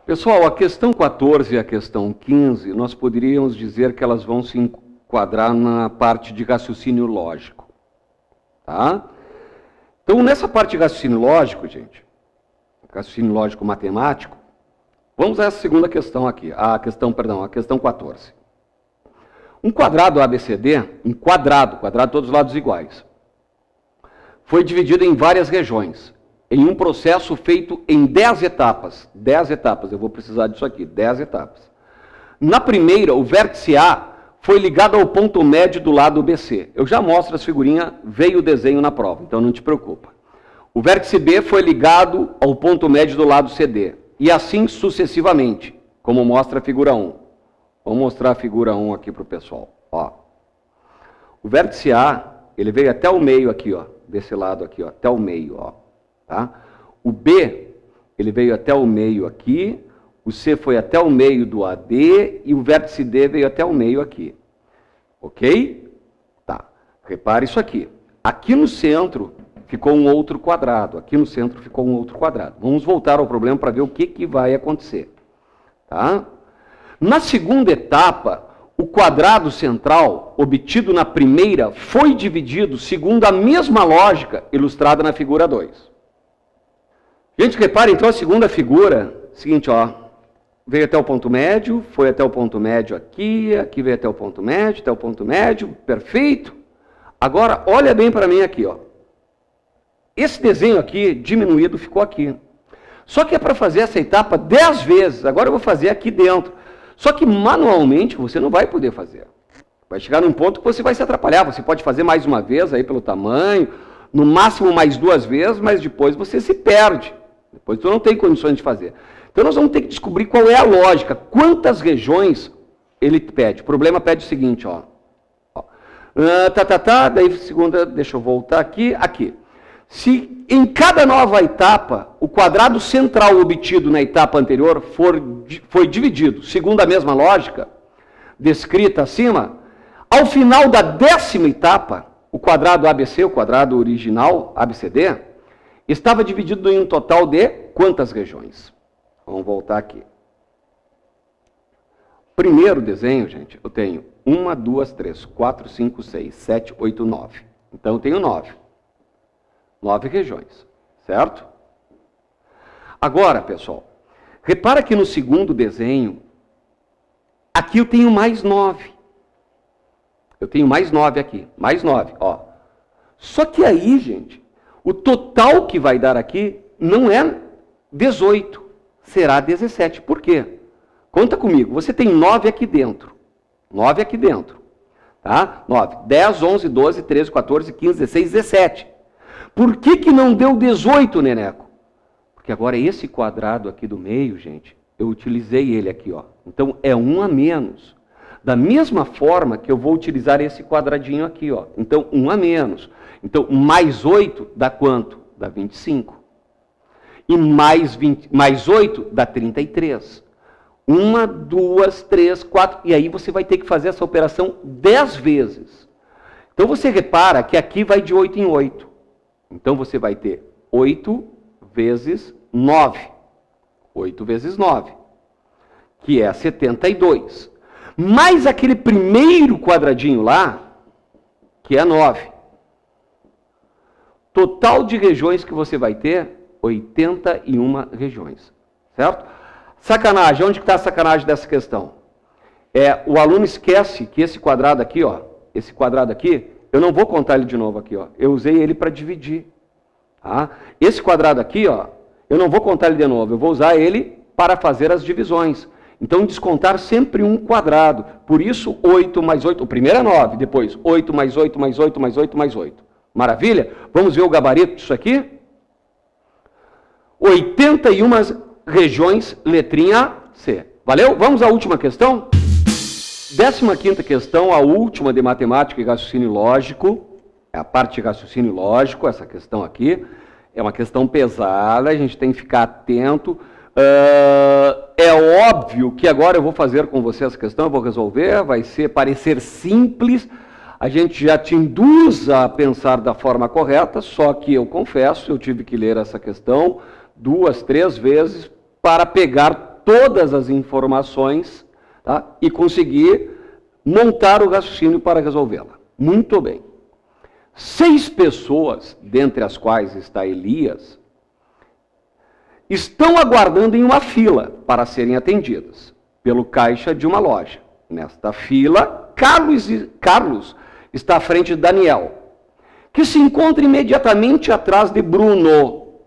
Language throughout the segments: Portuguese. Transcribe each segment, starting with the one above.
Pessoal, a questão 14 e a questão 15, nós poderíamos dizer que elas vão se enquadrar na parte de raciocínio lógico. Tá? Então, nessa parte de raciocínio lógico, gente, raciocínio lógico matemático, vamos a essa segunda questão aqui, a questão 14. Um quadrado ABCD, um quadrado todos os lados iguais, foi dividido em várias regiões, em um processo feito em 10 etapas. 10 etapas, eu vou precisar disso aqui, 10 etapas. Na primeira, o vértice A foi ligado ao ponto médio do lado BC. Eu já mostro as figurinhas, veio o desenho na prova, então não te preocupa. O vértice B foi ligado ao ponto médio do lado CD. E assim sucessivamente, como mostra a figura 1. Vamos mostrar a figura 1 aqui para o pessoal. Ó. O vértice A, ele veio até o meio aqui, ó, desse lado aqui, ó, até o meio. Ó, tá? O B, ele veio até o meio aqui, o C foi até o meio do AD e o vértice D veio até o meio aqui. Ok? Tá. Repare isso aqui. Aqui no centro ficou um outro quadrado. Aqui no centro ficou um outro quadrado. Vamos voltar ao problema para ver o que vai acontecer. Tá? Na segunda etapa, o quadrado central, obtido na primeira, foi dividido segundo a mesma lógica ilustrada na figura 2. Gente, repare então a segunda figura, seguinte, ó, veio até o ponto médio, foi até o ponto médio aqui, aqui veio até o ponto médio, perfeito. Agora, olha bem para mim aqui, ó. Esse desenho aqui, diminuído, ficou aqui. Só que é para fazer essa etapa 10 vezes. Agora eu vou fazer aqui dentro. Só que manualmente você não vai poder fazer. Vai chegar num ponto que você vai se atrapalhar. Você pode fazer mais uma vez aí pelo tamanho, no máximo mais 2 vezes, mas depois você se perde. Depois você não tem condições de fazer. Então nós vamos ter que descobrir qual é a lógica. Quantas regiões ele pede. O problema pede o seguinte, ó. Daí segunda, deixa eu voltar aqui. Se em cada nova etapa, o quadrado central obtido na etapa anterior foi dividido, segundo a mesma lógica, descrita acima, ao final da 10ª etapa, o quadrado ABC, o quadrado original, ABCD, estava dividido em um total de quantas regiões? Vamos voltar aqui. Primeiro desenho, gente, eu tenho 1, 2, 3, 4, 5, 6, 7, 8, 9. Então eu tenho 9. 9 regiões, certo? Agora, pessoal, repara que no segundo desenho, aqui eu tenho mais 9. Eu tenho mais 9 aqui, mais 9, ó. Só que aí, gente, o total que vai dar aqui não é 18, será 17. Por quê? Conta comigo, você tem 9 aqui dentro. 9 aqui dentro, tá? 9, 10, 11, 12, 13, 14, 15, 16, 17. Por que não deu 18, Neneco? Porque agora esse quadrado aqui do meio, gente, eu utilizei ele aqui, ó. Então é 1 a menos. Da mesma forma que eu vou utilizar esse quadradinho aqui, ó. Então 1 a menos. Então mais 8 dá quanto? Dá 25. E mais 8 dá 33. 1, 2, 3, 4. E aí você vai ter que fazer essa operação 10 vezes. Então você repara que aqui vai de 8 em 8. Então você vai ter 8 vezes 9. 8 vezes 9. Que é 72. Mais aquele primeiro quadradinho lá, que é 9. Total de regiões que você vai ter, 81 regiões. Certo? Sacanagem. Onde está a sacanagem dessa questão? O aluno esquece que esse quadrado aqui, ó, esse quadrado aqui, eu não vou contar ele de novo aqui, ó. Eu usei ele para dividir. Tá? Esse quadrado aqui, ó, eu não vou contar ele de novo. Eu vou usar ele para fazer as divisões. Então, descontar sempre um quadrado. Por isso, 8 mais 8. O primeiro é 9, depois 8 mais 8 mais 8 mais 8 mais 8. Maravilha? Vamos ver o gabarito disso aqui? 81 regiões, letrinha C. Valeu? Vamos à última questão? 15ª questão, a última de matemática e raciocínio lógico. É a parte de raciocínio lógico, essa questão aqui. É uma questão pesada, a gente tem que ficar atento. É óbvio que agora eu vou fazer com você essa questão, eu vou resolver, vai parecer simples, a gente já te induz a pensar da forma correta, só que eu confesso, eu tive que ler essa questão 2, 3 vezes para pegar todas as informações, tá? E conseguir montar o raciocínio para resolvê-la. Muito bem. 6 pessoas, dentre as quais está Elias, estão aguardando em uma fila para serem atendidas pelo caixa de uma loja. Nesta fila, Carlos está à frente de Daniel, que se encontra imediatamente atrás de Bruno.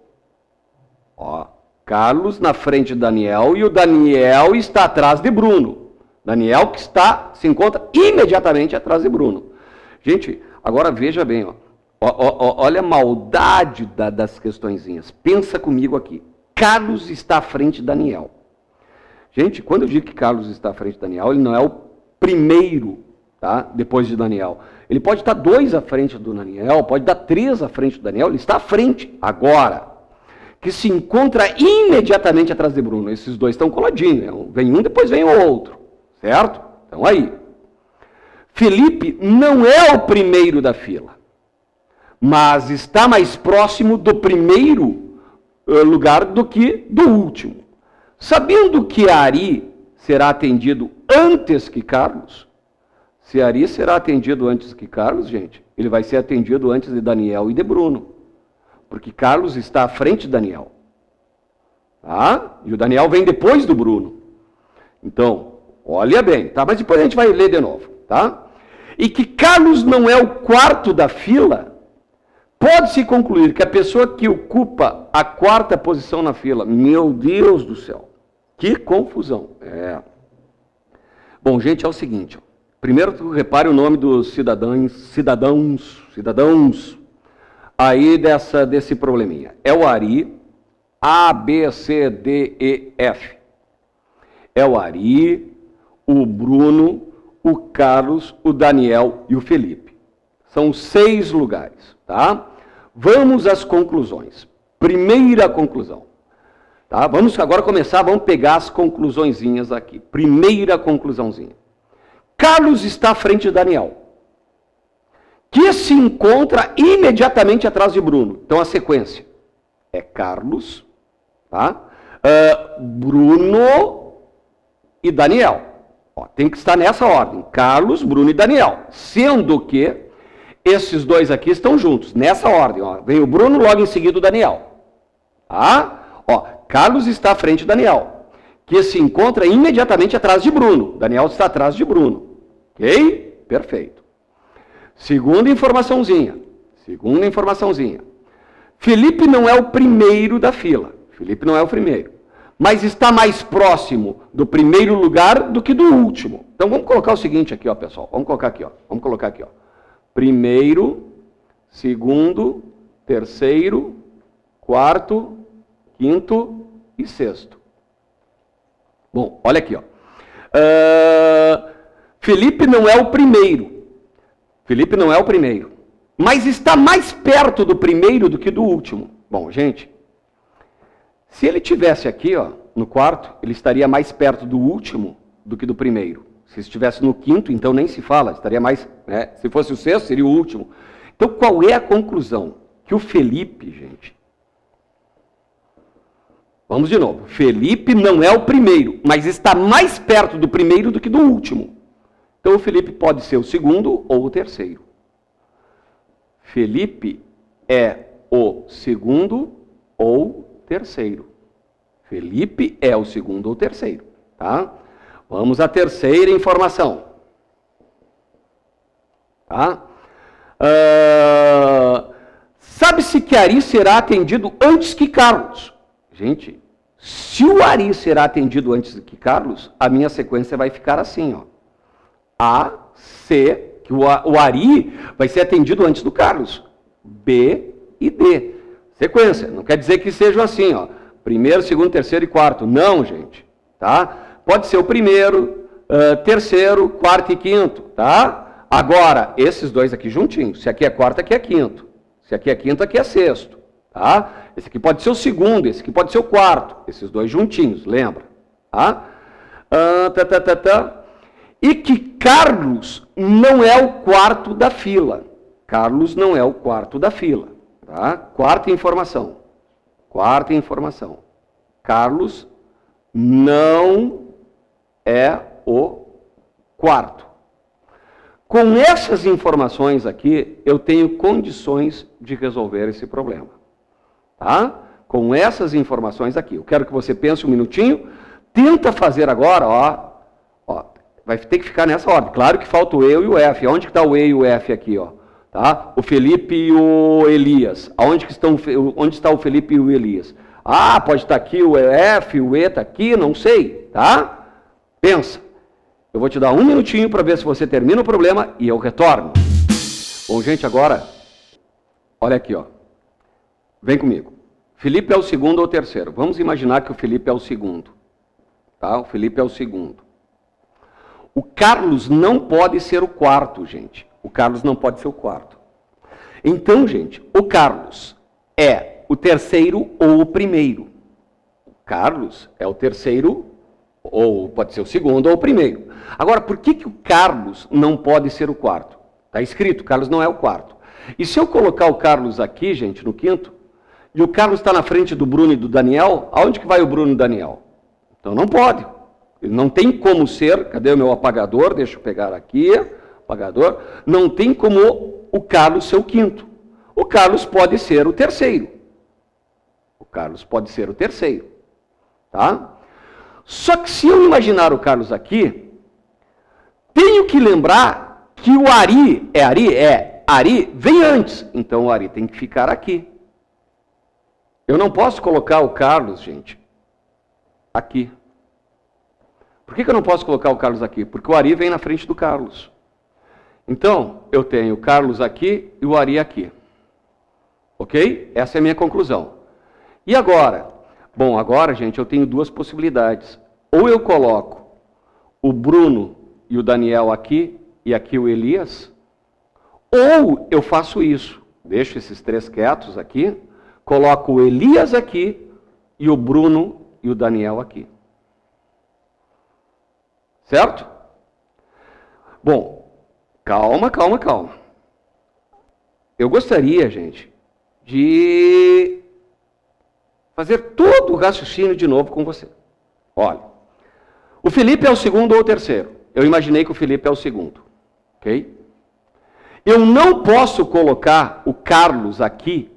Ó, Carlos na frente de Daniel e o Daniel está atrás de Bruno. Daniel que se encontra imediatamente atrás de Bruno. Gente, agora veja bem, ó. Olha a maldade das questõezinhas. Pensa comigo aqui. Carlos está à frente de Daniel. Gente, quando eu digo que Carlos está à frente de Daniel, ele não é o primeiro, tá? Depois de Daniel. Ele pode estar 2 à frente do Daniel, pode dar 3 à frente do Daniel, ele está à frente. Agora, que se encontra imediatamente atrás de Bruno. Esses 2 estão coladinhos. Vem um, depois vem o outro. Certo? Então aí. Felipe não é o primeiro da fila, mas está mais próximo do primeiro lugar do que do último. Sabendo que Ari será atendido antes que Carlos, se Ari será atendido antes que Carlos, gente, ele vai ser atendido antes de Daniel e de Bruno, porque Carlos está à frente de Daniel. Tá? E o Daniel vem depois do Bruno. Então, olha bem, tá? Mas depois a gente vai ler de novo, tá? E que Carlos não é o quarto da fila, pode-se concluir que a pessoa que ocupa a 4ª posição na fila, meu Deus do céu, que confusão. Bom, gente, é o seguinte, ó. Primeiro tu repare o nome dos cidadãos aí desse probleminha. É o Ari, A, B, C, D, E, F. É o Ari, o Bruno, o Carlos, o Daniel e o Felipe. São 6 lugares, tá? Vamos às conclusões. Primeira conclusão. Tá? Vamos agora começar, vamos pegar as conclusõezinhas aqui. Primeira conclusãozinha. Carlos está à frente de Daniel, que se encontra imediatamente atrás de Bruno. Então a sequência é Carlos, tá? Bruno e Daniel. Ó, tem que estar nessa ordem. Carlos, Bruno e Daniel. Sendo que esses 2 aqui estão juntos, nessa ordem. Ó. Vem o Bruno, logo em seguida o Daniel. Tá? Ó, Carlos está à frente de Daniel, que se encontra imediatamente atrás de Bruno. Daniel está atrás de Bruno. Ok? Perfeito. Segunda informaçãozinha. Felipe não é o primeiro da fila. Felipe não é o primeiro. Mas está mais próximo do primeiro lugar do que do último. Então vamos colocar o seguinte aqui, ó, pessoal. Vamos colocar aqui, ó. Primeiro, segundo, terceiro, quarto, quinto e sexto. Bom, olha aqui, ó. Felipe não é o primeiro. Mas está mais perto do primeiro do que do último. Bom, gente, se ele tivesse aqui, ó, no quarto, ele estaria mais perto do último do que do primeiro. Se estivesse no quinto, então nem se fala, estaria mais, né? Se fosse o sexto, seria o último. Então, qual é a conclusão? Que o Felipe, gente... Vamos de novo. Felipe não é o primeiro, mas está mais perto do primeiro do que do último. Então, o Felipe pode ser o segundo ou o terceiro. Felipe é o segundo ou terceiro. Felipe é o segundo ou terceiro, tá? Vamos à terceira informação. Tá? Sabe-se que Ari será atendido antes que Carlos. Gente, se o Ari será atendido antes que Carlos, a minha sequência vai ficar assim, ó. A, C, que o Ari vai ser atendido antes do Carlos. B e D. Sequência, não quer dizer que sejam assim, ó. Primeiro, segundo, terceiro e quarto. Não, gente, tá? Pode ser o primeiro, terceiro, quarto e quinto, tá? Agora, esses 2 aqui juntinhos. Se aqui é quarto, aqui é quinto. Se aqui é quinto, aqui é sexto, tá? Esse aqui pode ser o segundo, esse aqui pode ser o quarto. Esses 2 juntinhos, lembra? Tá? E que Carlos não é o quarto da fila. Carlos não é o quarto da fila. Tá? Quarta informação. Carlos não é o quarto. Com essas informações aqui, eu tenho condições de resolver esse problema. Tá? Com essas informações aqui. Eu quero que você pense um minutinho. Tenta fazer agora, ó. Vai ter que ficar nessa ordem. Claro que falta o E e o F. Onde que está o E e o F aqui, ó? Tá? O Felipe e o Elias. Onde está o Felipe e o Elias? Ah, pode estar aqui o F, o E está aqui, não sei, tá? Pensa. Eu vou te dar um minutinho para ver se você termina o problema e eu retorno. Bom, gente, agora, olha aqui, ó. Vem comigo. Felipe é o segundo ou o terceiro? Vamos imaginar que o Felipe é o segundo. Tá? O Felipe é o segundo. O Carlos não pode ser o quarto, gente. O Carlos não pode ser o quarto. Então, gente, o Carlos é o terceiro ou o primeiro. O Carlos é o terceiro, ou pode ser o segundo ou o primeiro. Agora, por que o Carlos não pode ser o quarto? Está escrito, Carlos não é o quarto. E se eu colocar o Carlos aqui, gente, no quinto, e o Carlos está na frente do Bruno e do Daniel, aonde que vai o Bruno e o Daniel? Então não pode. Ele não tem como ser, cadê o meu apagador? Deixa eu pegar aqui, apagador. Não tem como o Carlos ser o quinto. O Carlos pode ser o terceiro. O Carlos pode ser o terceiro. Tá? Só que se eu imaginar o Carlos aqui, tenho que lembrar que o Ari, Ari vem antes. Então o Ari tem que ficar aqui. Eu não posso colocar o Carlos, gente, aqui. Por que eu não posso colocar o Carlos aqui? Porque o Ari vem na frente do Carlos. Então, eu tenho o Carlos aqui e o Ari aqui. Ok? Essa é a minha conclusão. E agora? Bom, agora, gente, eu tenho duas possibilidades. Ou eu coloco o Bruno e o Daniel aqui, e aqui o Elias, ou eu faço isso. Deixo esses três quietos aqui, coloco o Elias aqui e o Bruno e o Daniel aqui. Certo? Bom, calma. Eu gostaria, gente, de fazer todo o raciocínio de novo com você. Olha, o Felipe é o segundo ou o terceiro? Eu imaginei que o Felipe é o segundo. Ok? Eu não posso colocar o Carlos aqui,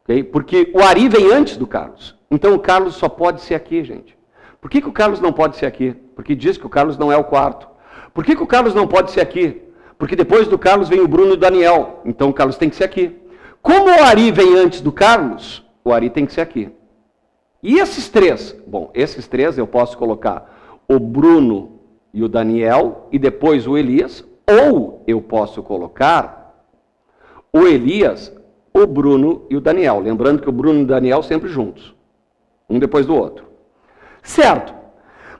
okay? Porque o Ari vem antes do Carlos. Então o Carlos só pode ser aqui, gente. Por que o Carlos não pode ser aqui? Porque diz que o Carlos não é o quarto. Por que o Carlos não pode ser aqui? Porque depois do Carlos vem o Bruno e o Daniel. Então o Carlos tem que ser aqui. Como o Ari vem antes do Carlos, o Ari tem que ser aqui. E esses três? Bom, esses três eu posso colocar o Bruno e o Daniel e depois o Elias. Ou eu posso colocar o Elias, o Bruno e o Daniel. Lembrando que o Bruno e o Daniel sempre juntos. Um depois do outro. Certo.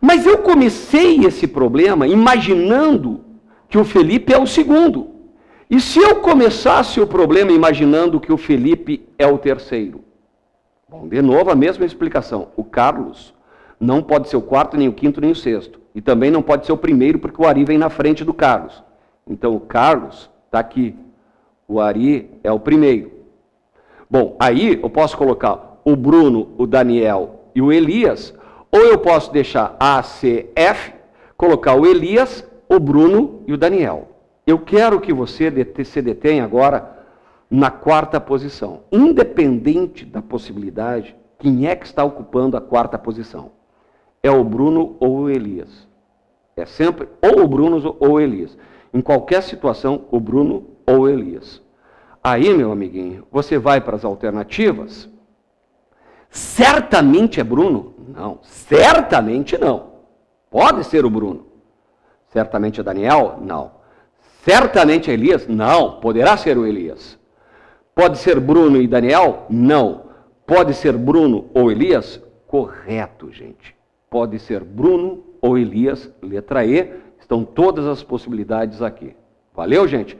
Mas eu comecei esse problema imaginando que o Felipe é o segundo. E se eu começasse o problema imaginando que o Felipe é o terceiro? Bom, de novo a mesma explicação. O Carlos não pode ser o quarto, nem o quinto, nem o sexto. E também não pode ser o primeiro, porque o Ari vem na frente do Carlos. Então o Carlos está aqui. O Ari é o primeiro. Bom, aí eu posso colocar o Bruno, o Daniel e o Elias, ou eu posso deixar A, C, F, colocar o Elias, o Bruno e o Daniel. Eu quero que você se detenha agora na quarta posição. Independente da possibilidade, quem é que está ocupando a quarta posição? É o Bruno ou o Elias. É sempre ou o Bruno ou o Elias. Em qualquer situação, o Bruno ou o Elias. Aí, meu amiguinho, você vai para as alternativas. Certamente é Bruno? Não, certamente não. Pode ser o Bruno. Certamente é Daniel? Não. Certamente é Elias? Não. Poderá ser o Elias. Pode ser Bruno e Daniel? Não. Pode ser Bruno ou Elias? Correto, gente. Pode ser Bruno ou Elias, letra E. Estão todas as possibilidades aqui. Valeu, gente?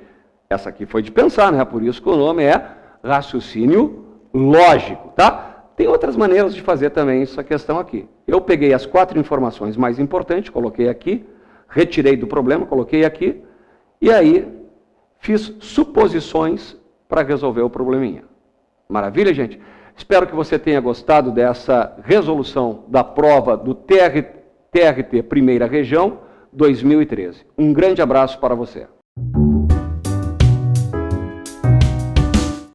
Essa aqui foi de pensar, né? Por isso que o nome é raciocínio lógico, tá? Tem outras maneiras de fazer também essa questão aqui. Eu peguei as 4 informações mais importantes, coloquei aqui, retirei do problema, coloquei aqui, e aí fiz suposições para resolver o probleminha. Maravilha, gente? Espero que você tenha gostado dessa resolução da prova do TRT Primeira Região 2013. Um grande abraço para você.